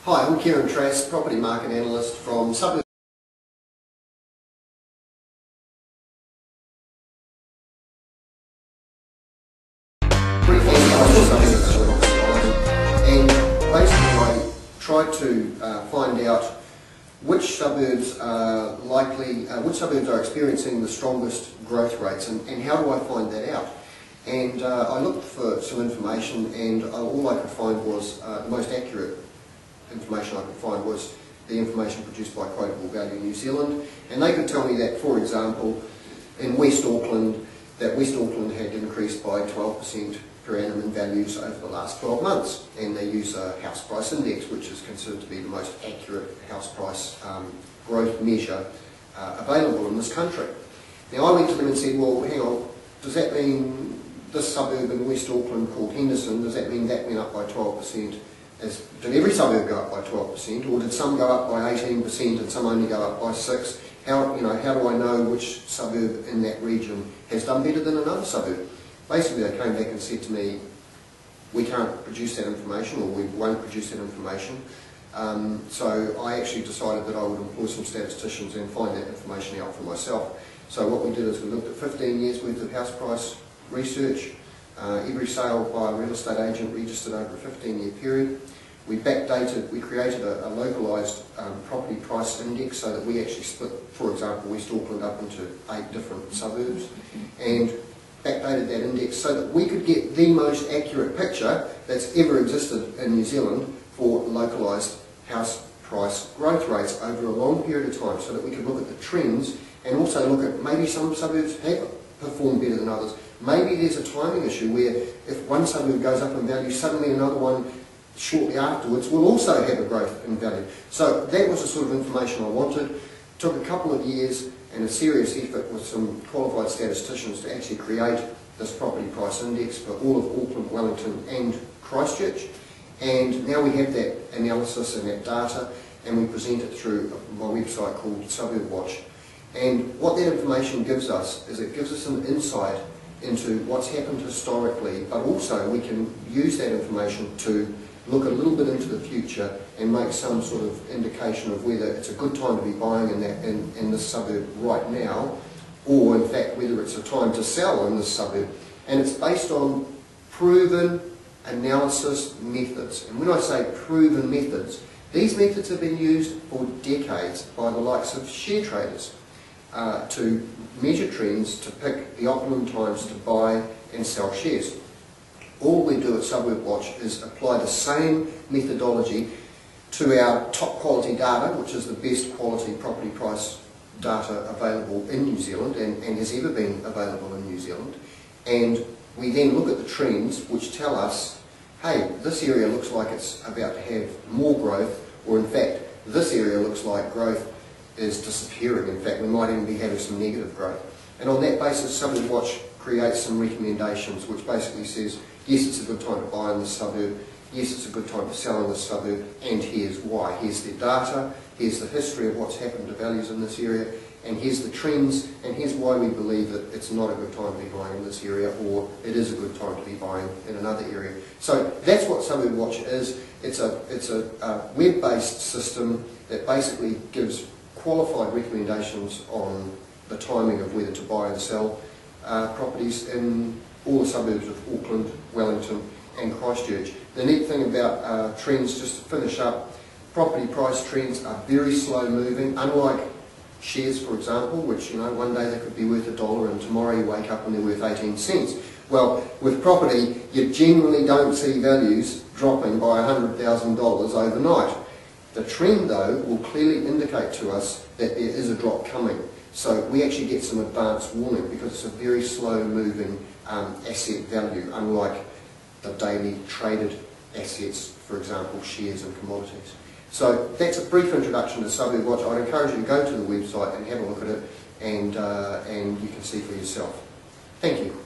Hi, I'm Kieran Trask, property market analyst from Suburb. And basically I tried to find out which suburbs are which suburbs are experiencing the strongest growth rates, and how do I find that out? And I looked for some information, and all I could find was the most accurate information I could find was the information produced by Quotable Value New Zealand, and they could tell me that, for example, in West Auckland, that West Auckland had increased by 12% per annum in values over the last 12 months, and they use a house price index, which is considered to be the most accurate house price growth measure available in this country. Now I went to them and said, well, hang on, does that mean this suburb in West Auckland called Henderson, does that mean that went up by 12%? Did every suburb go up by 12%, or did some go up by 18% and some only go up by 6%? How do I know which suburb in that region has done better than another suburb? Basically, they came back and said to me, we can't produce that information, or we won't produce that information. So I actually decided that I would employ some statisticians and find that information out for myself. So what we did is we looked at 15 years worth of house price research. Every sale by a real estate agent registered over a 15-year period. We backdated, we created a localised property price index so that we actually split, for example, West Auckland up into 8 different suburbs, and backdated that index so that we could get the most accurate picture that's ever existed in New Zealand for localised house price growth rates over a long period of time, so that we could look at the trends and also look at maybe some suburbs have performed better than others. Maybe there's a timing issue where if one suburb goes up in value, suddenly another one shortly afterwards will also have a growth in value. So that was the sort of information I wanted. It took a couple of years and a serious effort with some qualified statisticians to actually create this property price index for all of Auckland, Wellington and Christchurch. And now we have that analysis and that data, and we present it through my website called Suburb Watch. And what that information gives us is it gives us an insight into what's happened historically, but also we can use that information to look a little bit into the future and make some sort of indication of whether it's a good time to be buying in this suburb right now, or in fact whether it's a time to sell in this suburb. And it's based on proven analysis methods. And when I say proven methods, these methods have been used for decades by the likes of share traders to measure trends, to pick the optimum times to buy and sell shares. All we do at Suburb Watch is apply the same methodology to our top quality data, which is the best quality property price data available in New Zealand and has ever been available in New Zealand. And we then look at the trends which tell us, hey, this area looks like it's about to have more growth, or in fact, this area looks like growth is disappearing. In fact, we might even be having some negative growth. And on that basis, Suburb Watch creates some recommendations which basically says, yes, it's a good time to buy in this suburb, yes, it's a good time to sell in this suburb, and here's why. Here's the data, here's the history of what's happened to values in this area, and here's the trends, and here's why we believe that it's not a good time to be buying in this area, or it is a good time to be buying in another area. So that's what Suburb Watch is. It's a web-based system that basically gives qualified recommendations on the timing of whether to buy and sell properties in all the suburbs of Auckland, Wellington and Christchurch. The neat thing about trends, just to finish up, property price trends are very slow moving, unlike shares, for example, which, you know, one day they could be worth $1 and tomorrow you wake up and they're worth 18 cents. Well, with property, you generally don't see values dropping by $100,000 overnight. The trend, though, will clearly indicate to us that there is a drop coming. So we actually get some advance warning because it's a very slow moving asset value, unlike the daily traded assets, for example, shares and commodities. So that's a brief introduction to Suburb Watch. I'd encourage you to go to the website and have a look at it, and you can see for yourself. Thank you.